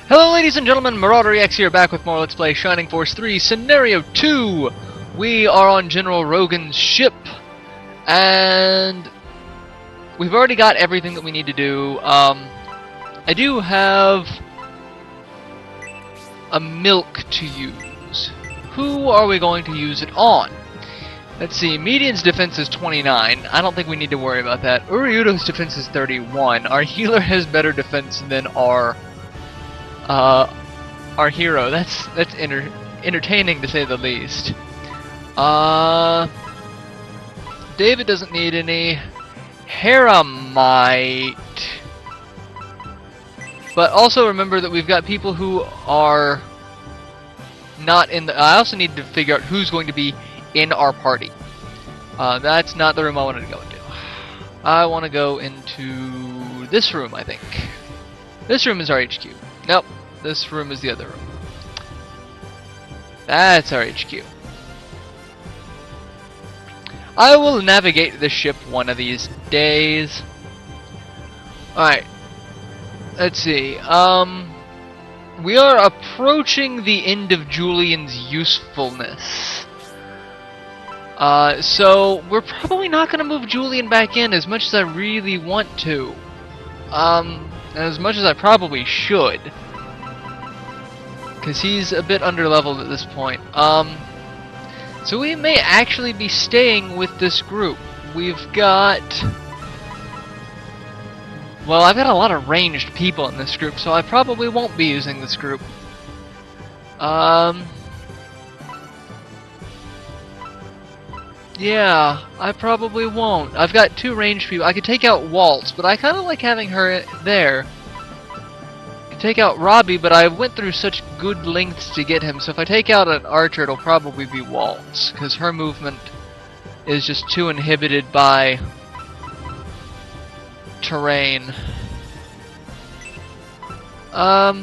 Hello ladies and gentlemen, MarauderEX here, back with more Let's Play Shining Force 3 Scenario 2! We are on General Rogan's ship, and we've already got everything that we need to do. I do have a milk to use. Who are we going to use it on? Let's see, Median's defense is 29. I don't think we need to worry about that. Uryudo's defense is 31. Our healer has better defense than our hero. That's entertaining to say the least. David doesn't need any. Hera might. But also remember that we've got people who are not in the... I also need to figure out who's going to be in our party. That's not the room I wanted to go into. I want to go into this room, I think. This room is our HQ. Nope. This room is the other room. That's our HQ. I will navigate the ship one of these days. Alright. Let's see. We are approaching the end of Julian's usefulness. So we're probably not going to move Julian back in as much as I really want to. As much as I probably should. Because he's a bit underleveled at this point. So we may actually be staying with this group. We've got... Well, I've got a lot of ranged people in this group, so I probably won't be using this group. Yeah, I probably won't. I've got two ranged people. I could take out Waltz, but I kind of like having her there. Take out Robbie, but I went through such good lengths to get him, so if I take out an archer, it'll probably be Waltz, because her movement is just too inhibited by terrain. For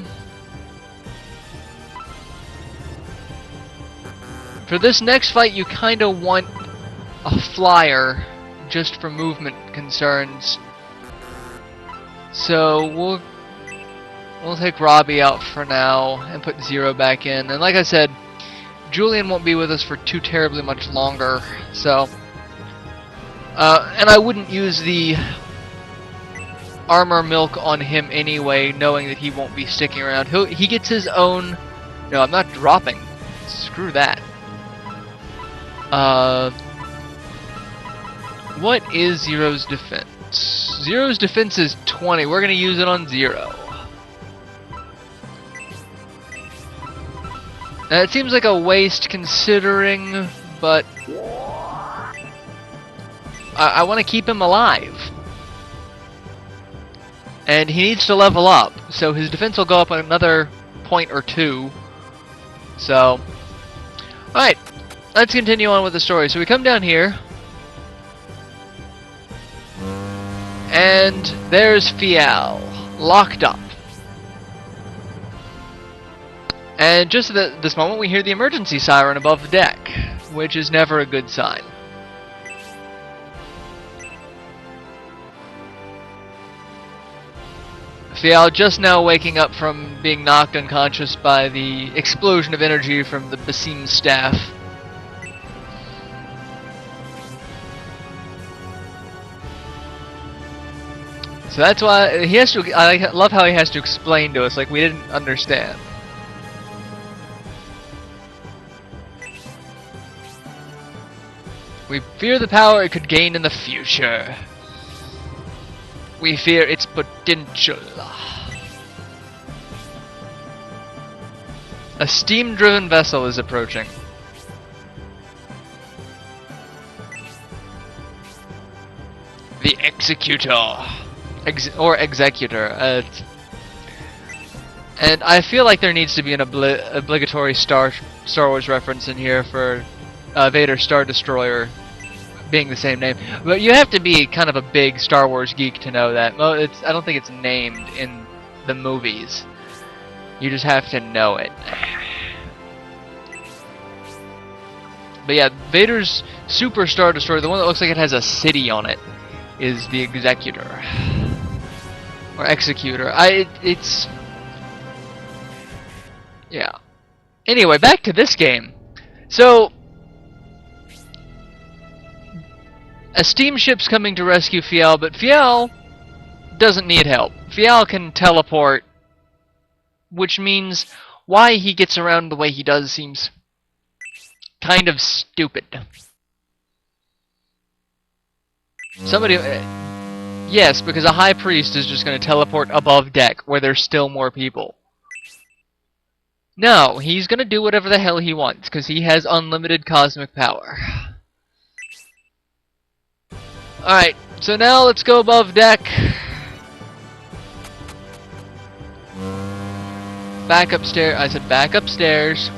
this next fight, you kind of want a flyer, just for movement concerns. So we'll take Robbie out for now and put Zero back in. And like I said, Julian won't be with us for too terribly much longer. So, and I wouldn't use the armor milk on him anyway, knowing that he won't be sticking around. He gets his own... No, I'm not dropping. Screw that. What is Zero's defense? Zero's defense is 20. We're going to use it on Zero. Now, it seems like a waste considering, but I want to keep him alive. And he needs to level up, so his defense will go up another point or two. So, alright, let's continue on with the story. So we come down here, and there's Fial, locked up. And just at this moment, we hear the emergency siren above the deck, which is never a good sign. Fial just now waking up from being knocked unconscious by the explosion of energy from the Basim staff. So that's why he has to. I love how he has to explain to us like we didn't understand. We fear the power it could gain in the future. We fear its potential. A steam-driven vessel is approaching. The executor. Or executor. And I feel like there needs to be an obligatory Star Wars reference in here for Vader's Star Destroyer being the same name. But you have to be kind of a big Star Wars geek to know that. Well, I don't think it's named in the movies. You just have to know it. But yeah, Vader's Super Star Destroyer, the one that looks like it has a city on it, is the Executor. Or Executor. It's Yeah. Anyway, back to this game. So, a steamship's coming to rescue Fiel, but Fiel doesn't need help. Fiel can teleport, which means why he gets around the way he does seems kind of stupid. Somebody... yes, because a high priest is just going to teleport above deck where there's still more people. No, he's going to do whatever the hell he wants because he has unlimited cosmic power. Alright, so now let's go above deck. Back upstairs. I said back upstairs.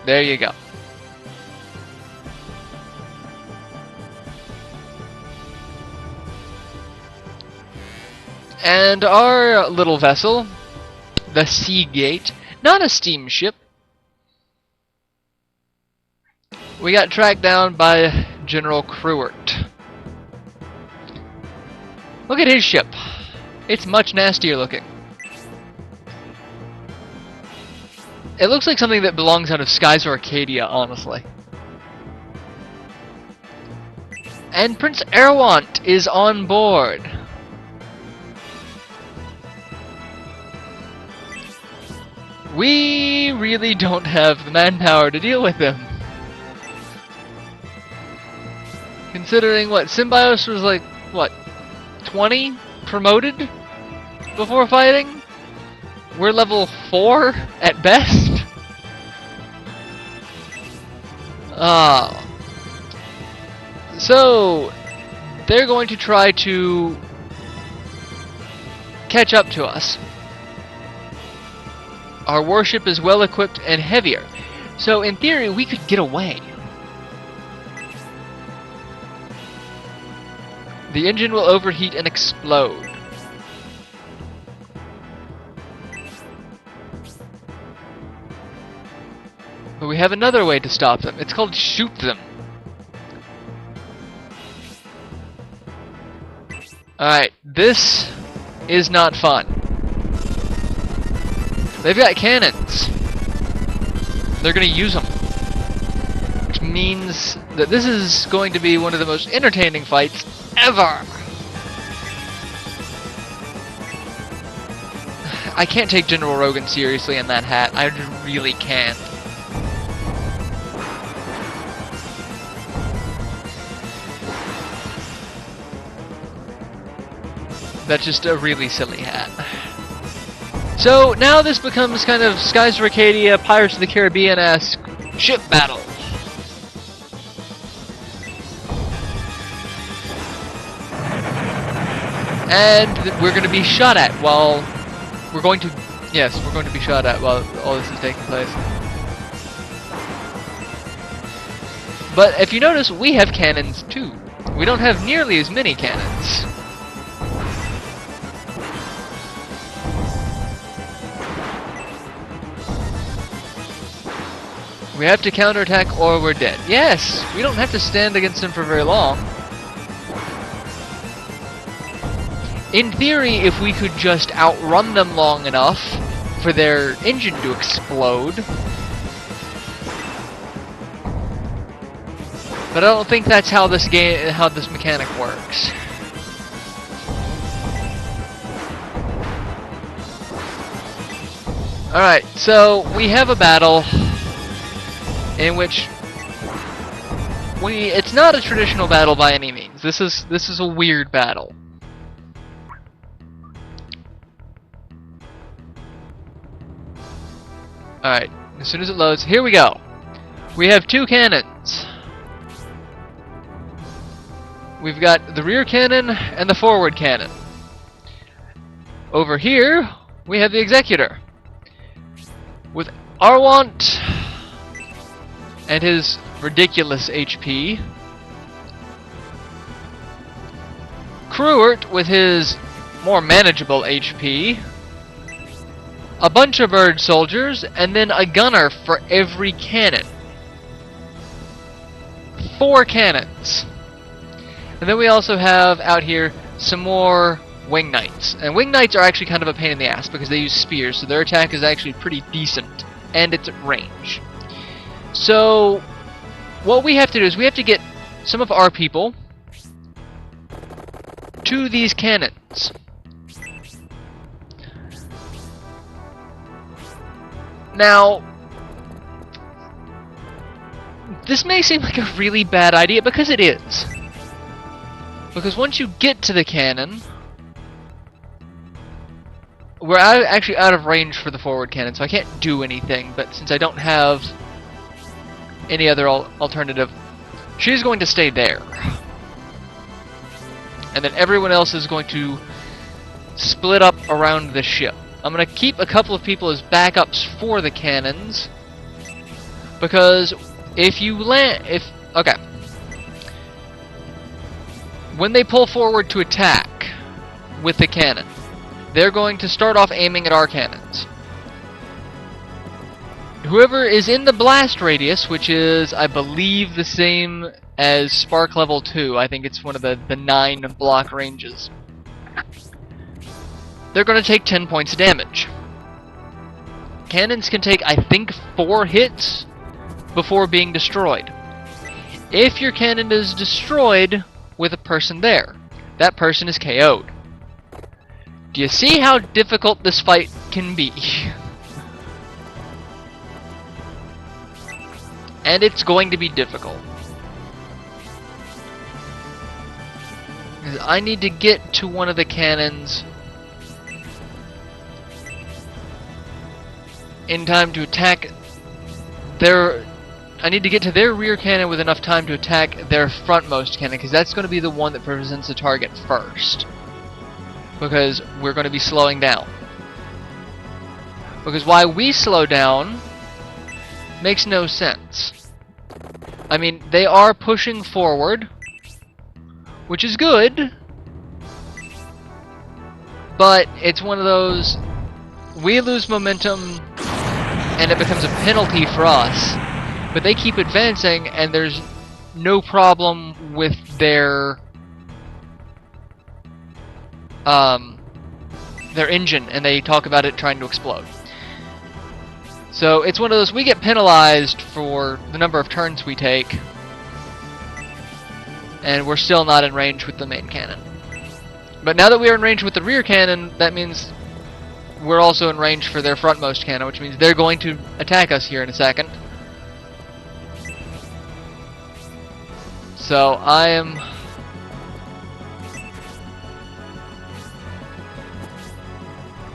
There you go. And our little vessel, the Seagate, not a steamship. We got tracked down by General Crewart. Look at his ship. It's much nastier looking. It looks like something that belongs out of Skies of Arcadia, honestly. And Prince Arwant is on board. We really don't have the manpower to deal with him. Considering what, Symbios was like, what, 20 promoted before fighting? We're level 4 at best? So, they're going to try to catch up to us. Our warship is well equipped and heavier, so in theory we could get away. The engine will overheat and explode. But we have another way to stop them. It's called shoot them. Alright, this is not fun. They've got cannons. They're going to use them. Which means that this is going to be one of the most entertaining fights ever. I can't take General Rogan seriously in that hat. I just really can't. That's just a really silly hat. So now this becomes kind of Skies of Arcadia, Pirates of the Caribbean-esque ship battle. And we're going to be shot at while we're going to... yes, we're going to be shot at while all this is taking place. But if you notice, we have cannons too. We don't have nearly as many cannons. We have to counterattack or we're dead. Yes, we don't have to stand against them for very long. In theory, if we could just outrun them long enough for their engine to explode. But I don't think that's how this mechanic works. Alright, so we have a battle in which it's not a traditional battle by any means. This is a weird battle. Alright, as soon as it loads, here we go. We have two cannons. We've got the rear cannon and the forward cannon. Over here, we have the executor. With Arwant and his ridiculous HP. Crewart with his more manageable HP. A bunch of bird soldiers, and then a gunner for every cannon. 4 cannons. And then we also have out here some more wing knights. And wing knights are actually kind of a pain in the ass because they use spears, so their attack is actually pretty decent and it's at range. So what we have to do is we have to get some of our people to these cannons. Now, this may seem like a really bad idea, because it is. Because once you get to the cannon, we're actually out of range for the forward cannon, so I can't do anything, but since I don't have any other alternative, she's going to stay there. And then everyone else is going to split up around the ship. I'm going to keep a couple of people as backups for the cannons, because if you okay. When they pull forward to attack with the cannon, they're going to start off aiming at our cannons. Whoever is in the blast radius, which is, I believe, the same as Spark Level 2, I think it's one of the 9 block ranges, they're going to take 10 points of damage. Cannons can take, I think, 4 hits before being destroyed. If your cannon is destroyed with a person there, that person is KO'd. Do you see how difficult this fight can be? And it's going to be difficult. I need to get to one of the cannons in time to attack their... I need to get to their rear cannon with enough time to attack their frontmost cannon, because that's going to be the one that presents the target first. Because we're going to be slowing down. Because why we slow down makes no sense. I mean, they are pushing forward, which is good, but it's one of those, we lose momentum and it becomes a penalty for us, but they keep advancing and there's no problem with their engine, and they talk about it trying to explode. So it's one of those, we get penalized for the number of turns we take, and we're still not in range with the main cannon. But now that we are in range with the rear cannon, that means we're also in range for their frontmost cannon, which means they're going to attack us here in a second. So I am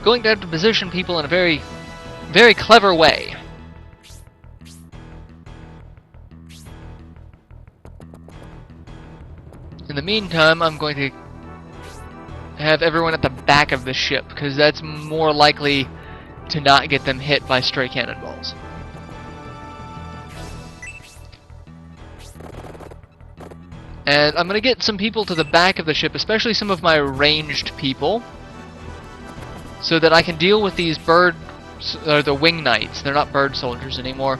going to have to position people in a very, very clever way. In the meantime, I'm going to have everyone at the back of the ship, because that's more likely to not get them hit by stray cannonballs. And I'm going to get some people to the back of the ship, especially some of my ranged people, so that I can deal with these the wing knights. They're not bird soldiers anymore.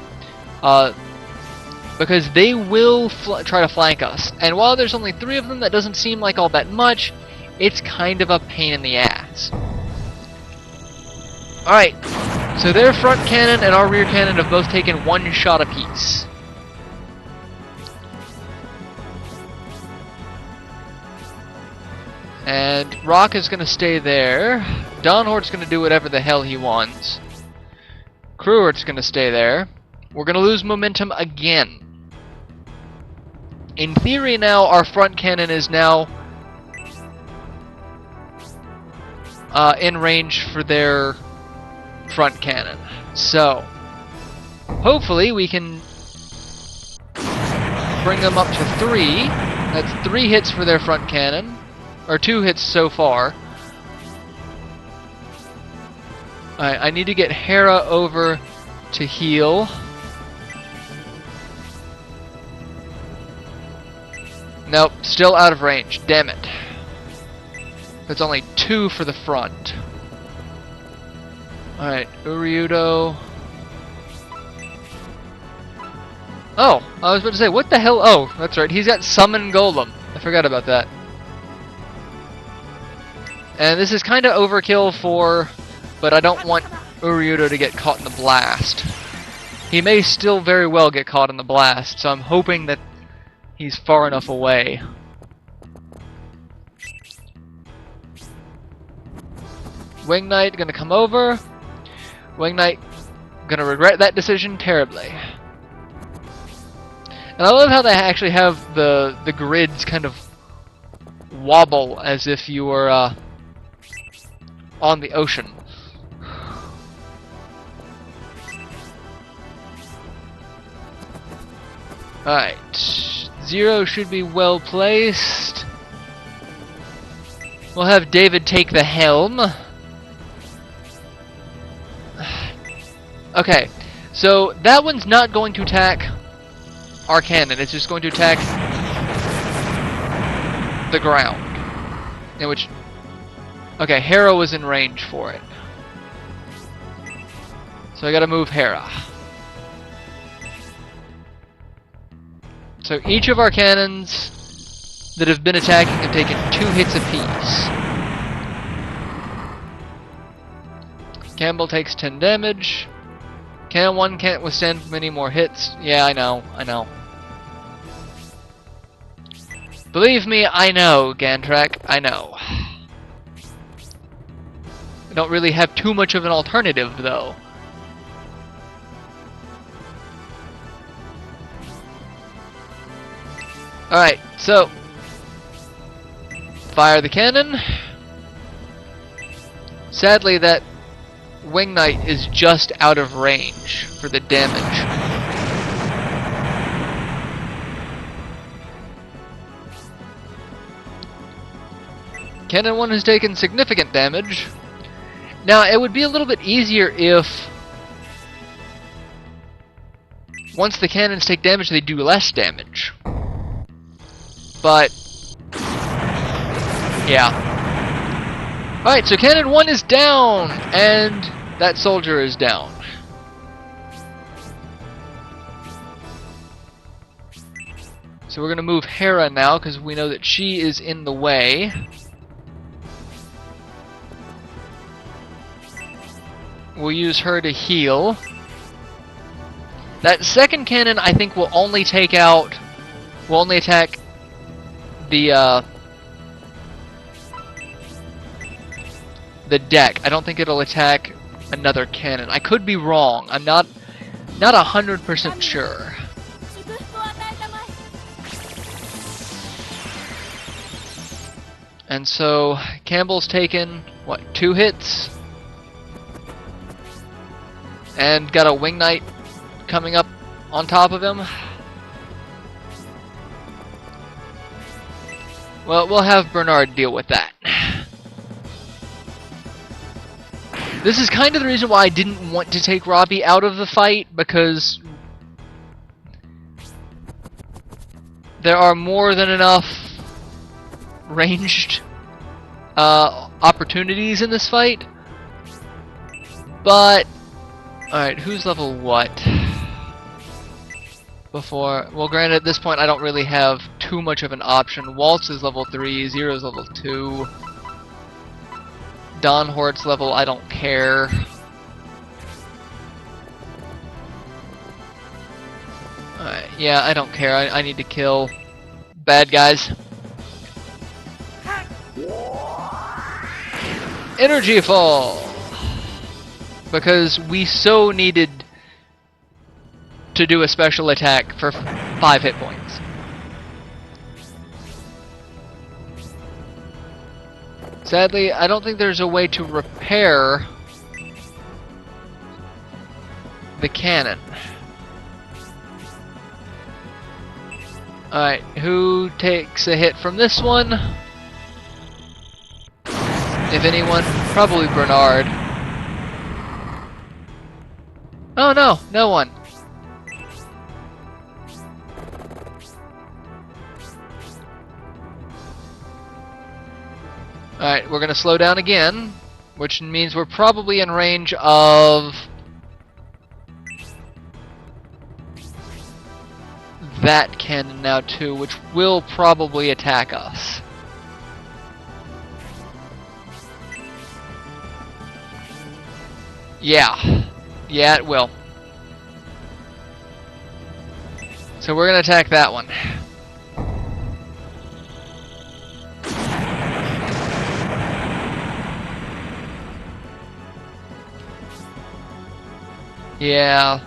Because they will try to flank us. And while there's only 3 of them, that doesn't seem like all that much. It's kind of a pain in the ass. Alright, so their front cannon and our rear cannon have both taken 1 shot apiece. And Rock is going to stay there. Dawnhorde's going to do whatever the hell he wants. Crewart's going to stay there. We're going to lose momentum again. In theory now, our front cannon is now in range for their front cannon. So, hopefully we can bring them up to 3. That's 3 hits for their front cannon. Or 2 hits so far. Alright, I need to get Hera over to heal. Nope, still out of range. Damn it. That's only 2 for the front. Alright, Uryudo. Oh, I was about to say, what the hell? Oh, that's right, he's got Summon Golem. I forgot about that. And this is kind of overkill but I don't want Uryudo to get caught in the blast. He may still very well get caught in the blast, so I'm hoping that he's far enough away. Wing Knight gonna come over. Wing Knight gonna regret that decision terribly. And I love how they actually have the grids kind of wobble as if you were on the ocean. Alright, 0 should be well placed. We'll have David take the helm. Okay, so that one's not going to attack our cannon, it's just going to attack the ground. In which, okay, Hera was in range for it. So I gotta move Hera. So each of our cannons that have been attacking have taken 2 hits apiece. Campbell takes 10 damage. Cannon 1 can't withstand many more hits. Yeah, I know. Believe me, I know, Gantrak, I know. I don't really have too much of an alternative, though. Alright, so fire the cannon. Sadly, that Wing Knight is just out of range for the damage. Cannon 1 has taken significant damage. Now, it would be a little bit easier if once the cannons take damage, they do less damage. But yeah. Alright, so Cannon 1 is down, and that soldier is down. So we're going to move Hera now, because we know that she is in the way. We'll use her to heal. That second cannon, I think, will only take out... will only attack the deck. I don't think it'll attack another cannon. I could be wrong. I'm not 100% sure. And so Campbell's taken what, 2 hits, and got a Wing Knight coming up on top of him. Well, we'll have Bernard deal with that. This is kind of the reason why I didn't want to take Robbie out of the fight, because there are more than enough ranged opportunities in this fight. But, alright, who's level what? Before, well, granted, at this point I don't really have too much of an option. Waltz is level 3, Zero's level 2. Don Hort's level, I don't care. Alright, yeah, I don't care. I need to kill bad guys. Energy fall! Because we so needed to do a special attack for 5 hit points. Sadly, I don't think there's a way to repair the cannon. Alright, who takes a hit from this one? If anyone, probably Bernard. Oh no, no one. Alright, we're gonna slow down again, which means we're probably in range of that cannon now too, which will probably attack us. Yeah, it will. So we're going to attack that one. Yeah.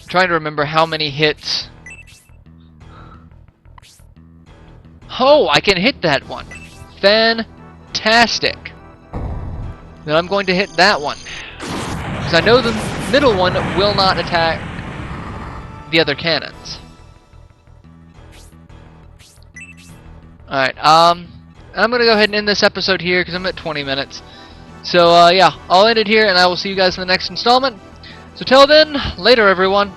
Trying to remember how many hits. Oh, I can hit that one. Fantastic. Then I'm going to hit that one. Because I know the middle one will not attack the other cannons. Alright, I'm going to go ahead and end this episode here because I'm at 20 minutes. So, yeah, I'll end it here and I will see you guys in the next installment. So till then, later everyone.